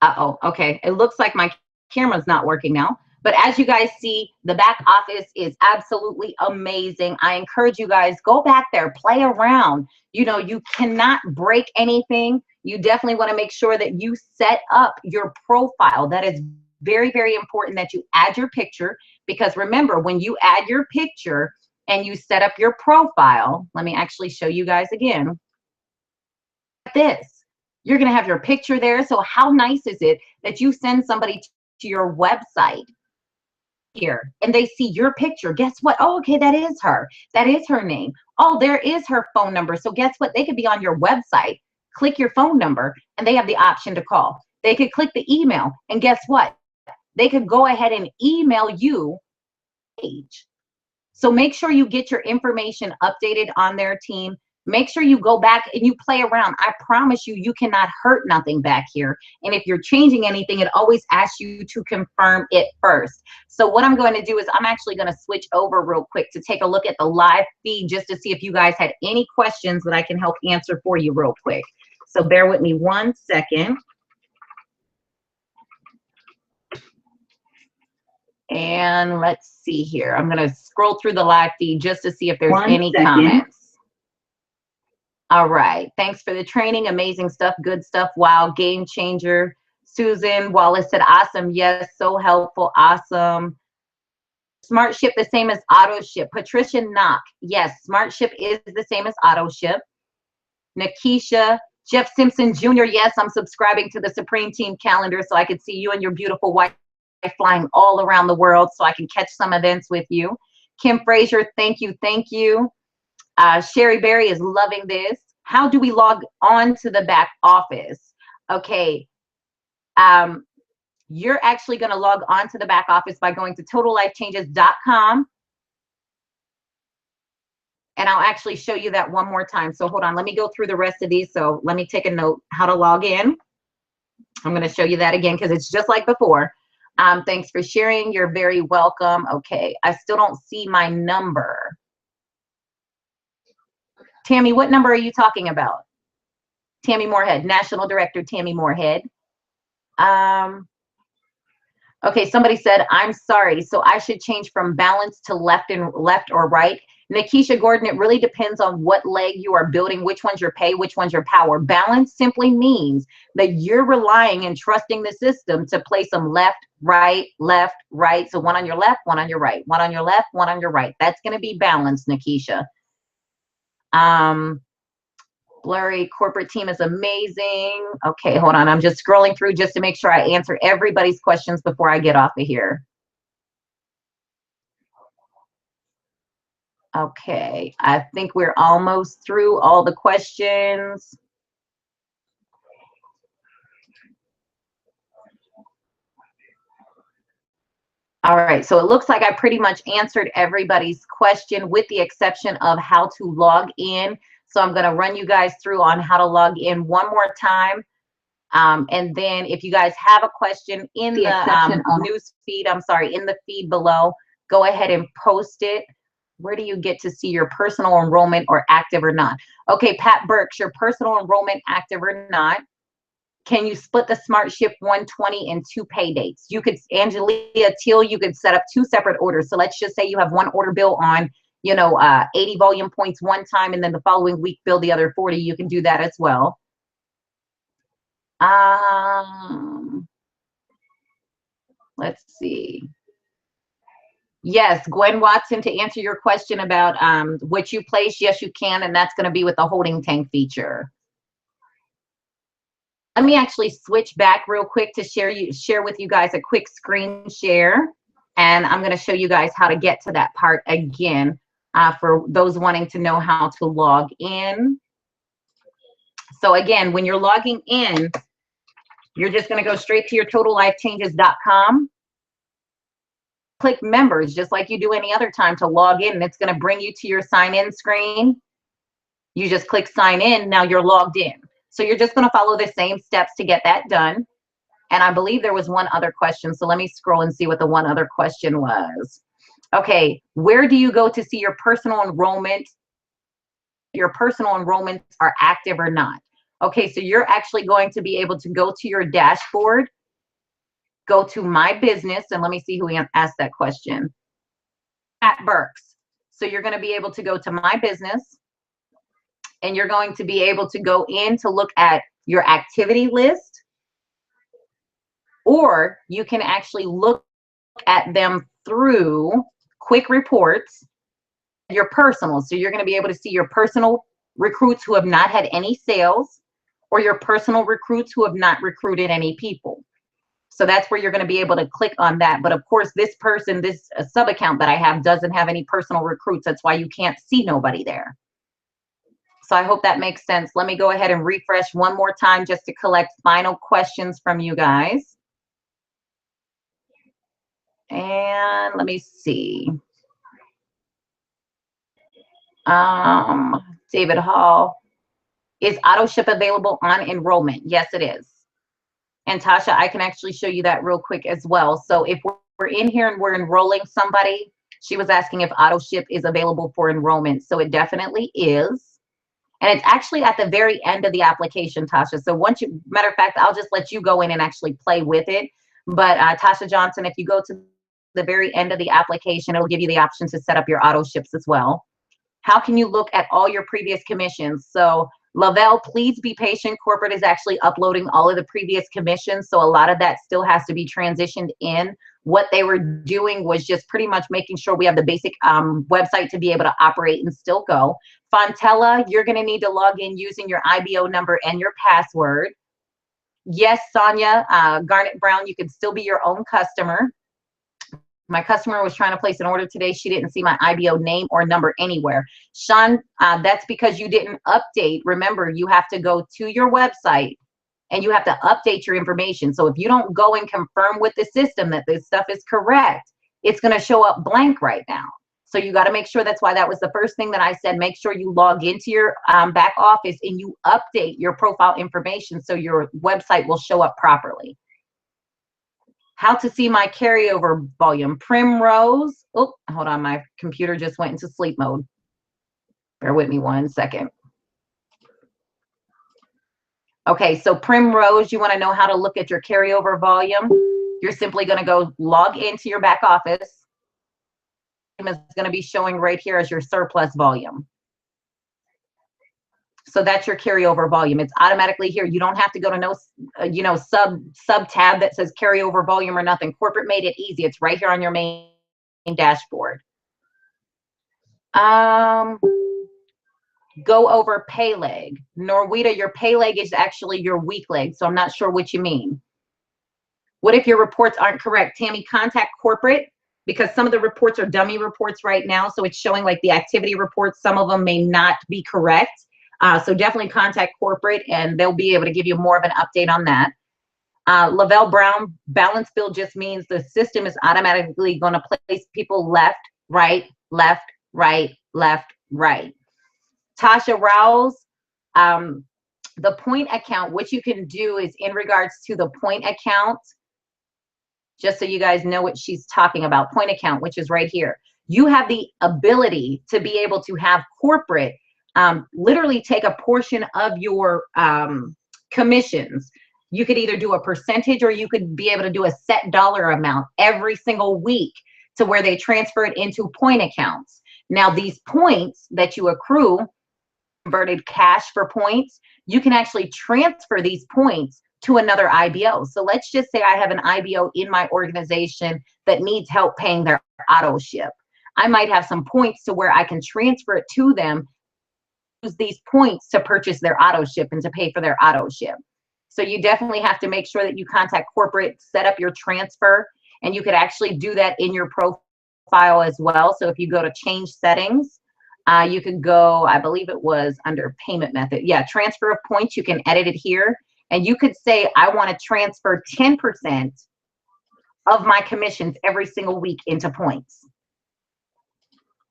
Uh-oh, okay. It looks like my camera's not working now. But as you guys see, the back office is absolutely amazing. I encourage you guys, go back there, play around. You know, you cannot break anything. You definitely want to make sure that you set up your profile. That is very, very important, that you add your picture, because remember, when you add your picture and you set up your profile, let me actually show you guys again. This. You're going to have your picture there. So how nice is it that you send somebody to your website here and they see your picture? Guess what? Oh, okay, that is her. That is her name. Oh, there is her phone number. So guess what? They could be on your website, click your phone number, and they have the option to call. They could click the email, and guess what? They could go ahead and email you page. So make sure you get your information updated on their team. Make sure you go back and you play around. I promise you, you cannot hurt nothing back here. And if you're changing anything, it always asks you to confirm it first. So what I'm going to do is I'm actually going to switch over real quick to take a look at the live feed, just to see if you guys had any questions that I can help answer for you real quick. So bear with me 1 second. And let's see here. I'm going to scroll through the live feed just to see if there's any comments. All right. Thanks for the training. Amazing stuff. Good stuff. Wow. Game changer. Susan Wallace said, awesome. Yes. So helpful. Awesome. Smart ship the same as auto ship. Patricia Knock. Yes. Smart ship is the same as auto ship. Nakisha. Jeff Simpson Jr. Yes. I'm subscribing to the Supreme Team calendar so I could see you and your beautiful wife flying all around the world so I can catch some events with you. Kim Frazier. Thank you. Thank you. Sherry Berry is loving this. How do we log on to the back office? Okay. You're actually going to log on to the back office by going to totallifechanges.com. And I'll actually show you that one more time. So hold on. Let me go through the rest of these. So let me take a note how to log in. I'm going to show you that again because it's just like before. Thanks for sharing. You're very welcome. Okay. I still don't see my number. Tammy, what number are you talking about? Tammy Moorhead, National Director Tammy Moorhead. Okay, somebody said, I'm sorry, so I should change from balance to left or right. Nikisha Gordon, it really depends on what leg you are building, which one's your pay, which one's your power. Balance simply means that you're relying and trusting the system to place them left, right, left, right. So one on your left, one on your right, one on your left, one on your right. That's going to be balanced, Nikisha. Blurry corporate team is amazing. Okay, hold on. I'm just scrolling through just to make sure I answer everybody's questions before I get off of here. Okay, I think we're almost through all the questions. All right, so it looks like I pretty much answered everybody's question with the exception of how to log in. So I'm gonna run you guys through on how to log in one more time. And then if you guys have a question in the news feed, I'm sorry, in the feed below, go ahead and post it. Where do you get to see your personal enrollment or active or not? Okay, Pat Burks, your personal enrollment active or not. Can you split the SmartShip 120 in 2 pay dates? You could, Angelia Teal, you could set up 2 separate orders. So let's just say you have one order bill on, 80 volume points one time, and then the following week bill the other 40. You can do that as well. Let's see. Yes, Gwen Watson, to answer your question about what you place, yes, you can, and that's going to be with the holding tank feature. Let me actually switch back real quick to share with you guys a quick screen share, and I'm going to show you guys how to get to that part again for those wanting to know how to log in. So again, when you're logging in, you're just going to go straight to your totallifechanges.com. Click members just like you do any other time to log in, and it's going to bring you to your sign in screen. You just click sign in. Now you're logged in. So you're just going to follow the same steps to get that done. And I believe there was one other question. So let me scroll and see what the one other question was. Okay, where do you go to see your personal enrollment? Your personal enrollments are active or not. Okay, so you're actually going to be able to go to your dashboard, go to my business, and let me see who asked that question. Pat Burks. So you're going to be able to go to my business, and you're going to be able to go in to look at your activity list, or you can actually look at them through quick reports, your personal. So you're going to be able to see your personal recruits who have not had any sales, or your personal recruits who have not recruited any people. So that's where you're going to be able to click on that. But of course, this person, this sub account that I have doesn't have any personal recruits. That's why you can't see nobody there. So I hope that makes sense. Let me go ahead and refresh one more time just to collect final questions from you guys. And let me see. David Hall. Is auto ship available on enrollment? Yes, it is. And Tasha, I can actually show you that real quick as well. So if we're in here and we're enrolling somebody, she was asking if auto ship is available for enrollment. So it definitely is. And it's actually at the very end of the application, Tasha. So once you, matter of fact, I'll just let you go in and actually play with it. But Tasha Johnson, if you go to the very end of the application, it'll give you the option to set up your auto ships as well. How can you look at all your previous commissions? So Lavelle, please be patient. Corporate is actually uploading all of the previous commissions. So a lot of that still has to be transitioned in. What they were doing was just pretty much making sure we have the basic website to be able to operate and still go. Fontella, you're going to need to log in using your IBO number and your password. Yes, Sonia, Garnet Brown, you can still be your own customer. My customer was trying to place an order today. She didn't see my IBO name or number anywhere. Sean, that's because you didn't update. Remember, you have to go to your website and you have to update your information. So if you don't go and confirm with the system that this stuff is correct, it's going to show up blank right now. So you got to make sure. That's why that was the first thing that I said. Make sure you log into your back office and you update your profile information so your website will show up properly. How to see my carryover volume. Primrose. Oh, hold on. My computer just went into sleep mode. Bear with me one second. Okay, so Primrose, you want to know how to look at your carryover volume. You're simply going to go log into your back office. is going to be showing right here as your surplus volume. So that's your carryover volume. It's automatically here. You don't have to go to no sub tab that says carryover volume or nothing. Corporate made it easy. It's right here on your main dashboard. Go over pay leg. Norwita, your pay leg is actually your week leg. So I'm not sure what you mean. What if your reports aren't correct? Tammy, contact corporate, because some of the reports are dummy reports right now. So it's showing like the activity reports. Some of them may not be correct. So definitely contact corporate and they'll be able to give you more of an update on that. Lavelle Brown, balance bill just means the system is automatically going to place people left, right, left, right, left, right. Tasha Rouse, the point account, what you can do is in regards to the point account, just so you guys know what she's talking about, point account, which is right here. You have the ability to be able to have corporate literally take a portion of your commissions. You could either do a percentage or you could be able to do a set dollar amount every single week to where they transfer it into point accounts. Now, these points that you accrue, converted cash for points, you can actually transfer these points to another IBO. So let's just say I have an IBO in my organization that needs help paying their auto ship. I might have some points to where I can transfer it to them, use these points to purchase their auto ship and to pay for their auto ship. So you definitely have to make sure that you contact corporate, set up your transfer, and you could actually do that in your profile as well. So if you go to change settings, you can go, I believe it was under payment method. Yeah, transfer of points, you can edit it here. And you could say, I want to transfer 10% of my commissions every single week into points.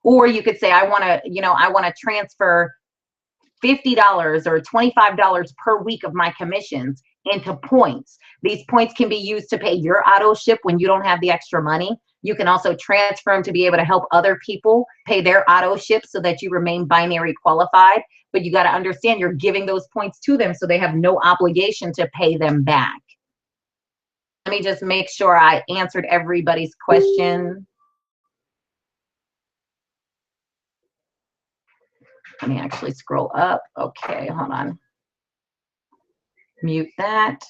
Or you could say, I want to transfer $50 or $25 per week of my commissions into points. These points can be used to pay your auto ship when you don't have the extra money. You can also transfer them to be able to help other people pay their auto ship so that you remain binary qualified. But you got to understand you're giving those points to them so they have no obligation to pay them back. Let me just make sure I answered everybody's question. Let me actually scroll up. Okay, hold on. Mute that.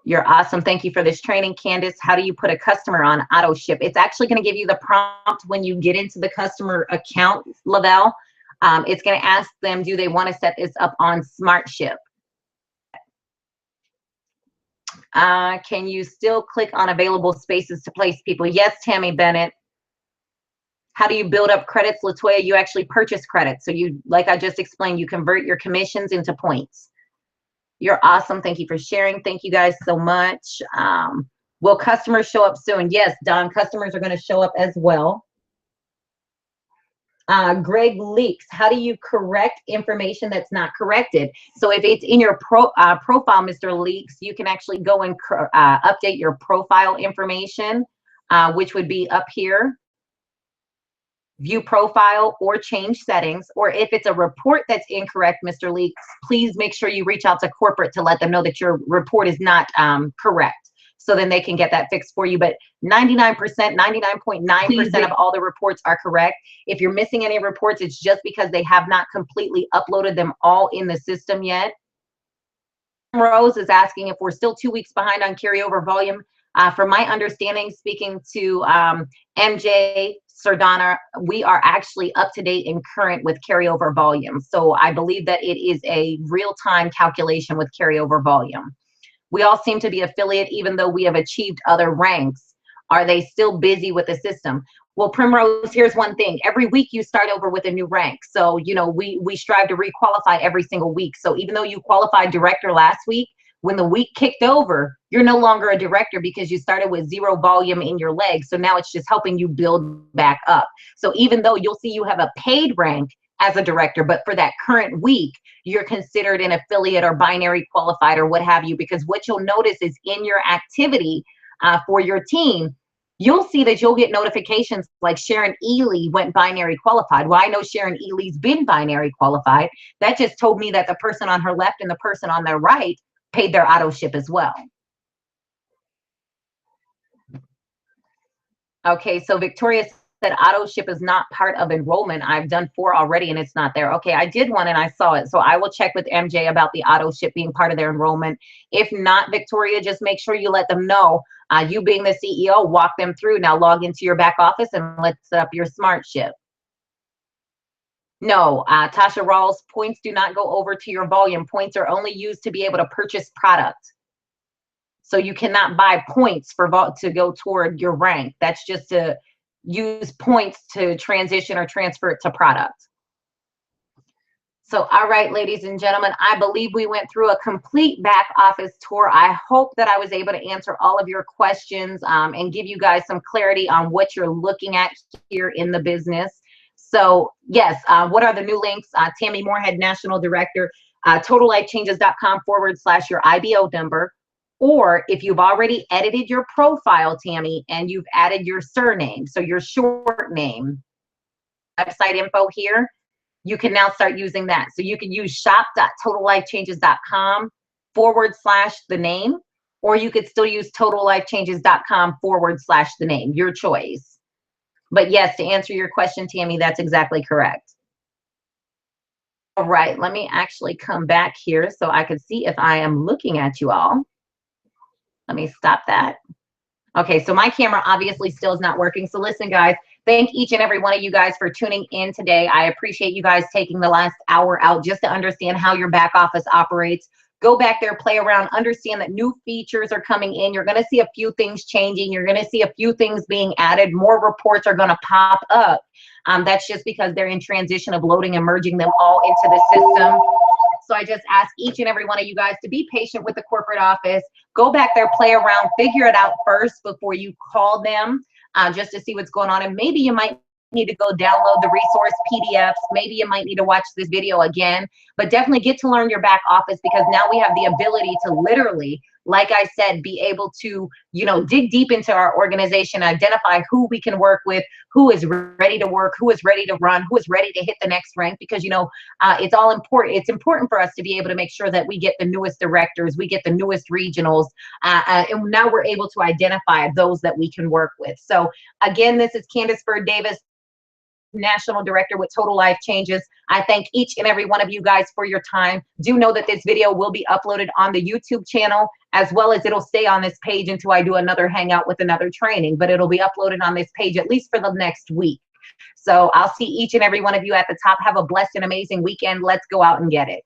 You're awesome. Thank you for this training, Candace. How do you put a customer on auto ship? It's actually going to give you the prompt when you get into the customer account, Lavelle. It's going to ask them, do they want to set this up on Smart Ship? Can you still click on available spaces to place people? Yes, Tammy Bennett. How do you build up credits, Latoya? You actually purchase credits. So you, like I just explained, you convert your commissions into points. You're awesome. Thank you for sharing. Thank you guys so much. Will customers show up soon? Yes, Don, customers are going to show up as well. Greg Leaks, how do you correct information that's not corrected? So if it's in your profile, Mr. Leaks, you can actually go and update your profile information, which would be up here. View profile or change settings. Or if it's a report that's incorrect, Mr. Leaks, please make sure you reach out to corporate to let them know that your report is not correct. So then they can get that fixed for you. But 99%, 99.9% of all the reports are correct. If you're missing any reports, it's just because they have not completely uploaded them all in the system yet. Rose is asking if we're still 2 weeks behind on carryover volume. From my understanding, speaking to MJ Sardana, we are actually up to date and current with carryover volume. So I believe that it is a real-time calculation with carryover volume. We all seem to be affiliate, even though we have achieved other ranks. Are they still busy with the system? Well, Primrose, here's one thing. Every week you start over with a new rank. So, you know, we strive to requalify every single week. So even though you qualified director last week, when the week kicked over, you're no longer a director because you started with 0 volume in your leg. So now it's just helping you build back up. So even though you'll see you have a paid rank as a director, but for that current week, you're considered an affiliate or binary qualified or what have you, because what you'll notice is in your activity for your team, you'll see that you'll get notifications like Sharon Ely went binary qualified. Well, I know Sharon Ely's been binary qualified. That just told me that the person on her left and the person on their right paid their auto ship as well. Okay, so Victoria that auto ship is not part of enrollment. I've done 4 already and it's not there. Okay, I did one and I saw it. So I will check with MJ about the auto ship being part of their enrollment. If not, Victoria, just make sure you let them know. You being the CEO, walk them through. Now log into your back office and let's set up your smart ship. No, Tasha Rawls, points do not go over to your volume. Points are only used to be able to purchase product. So you cannot buy points to go toward your rank. That's just to use points to transition or transfer it to product. So, all right, ladies and gentlemen, I believe we went through a complete back office tour. I hope that I was able to answer all of your questions and give you guys some clarity on what you're looking at here in the business. So yes, what are the new links? Tammy Moorhead, National Director, totallifechanges.com/your IBO number. Or if you've already edited your profile, Tammy, and you've added your surname, so your short name, website info here, you can now start using that. So you can use shop.totallifechanges.com/the name, or you could still use totallifechanges.com/the name, your choice. But yes, to answer your question, Tammy, that's exactly correct. All right, let me actually come back here so I can see if I am looking at you all. Let me stop that. Okay, so my camera obviously still is not working. So listen, guys, thank each and every one of you guys for tuning in today. I appreciate you guys taking the last hour out just to understand how your back office operates. Go back there, play around, understand that new features are coming in. You're going to see a few things changing. You're going to see a few things being added. More reports are going to pop up. That's just because they're in transition of loading and merging them all into the system. So I just ask each and every one of you guys to be patient with the corporate office. Go back there, play around, figure it out first before you call them just to see what's going on. And maybe you might need to go download the resource PDFs. Maybe you might need to watch this video again, but definitely get to learn your back office, because now we have the ability to literally, like I said, be able to, you know, dig deep into our organization, identify who we can work with, who is ready to work, who is ready to run, who is ready to hit the next rank, because, you know, it's all important. It's important for us to be able to make sure that we get the newest directors, we get the newest regionals, and now we're able to identify those that we can work with. So again, this is Candace Bird Davis, National Director with Total Life Changes. I thank each and every one of you guys for your time. Do know that this video will be uploaded on the YouTube channel, as well as it'll stay on this page until I do another hangout with another training, but it'll be uploaded on this page at least for the next week. So I'll see each and every one of you at the top. Have a blessed and amazing weekend. Let's go out and get it.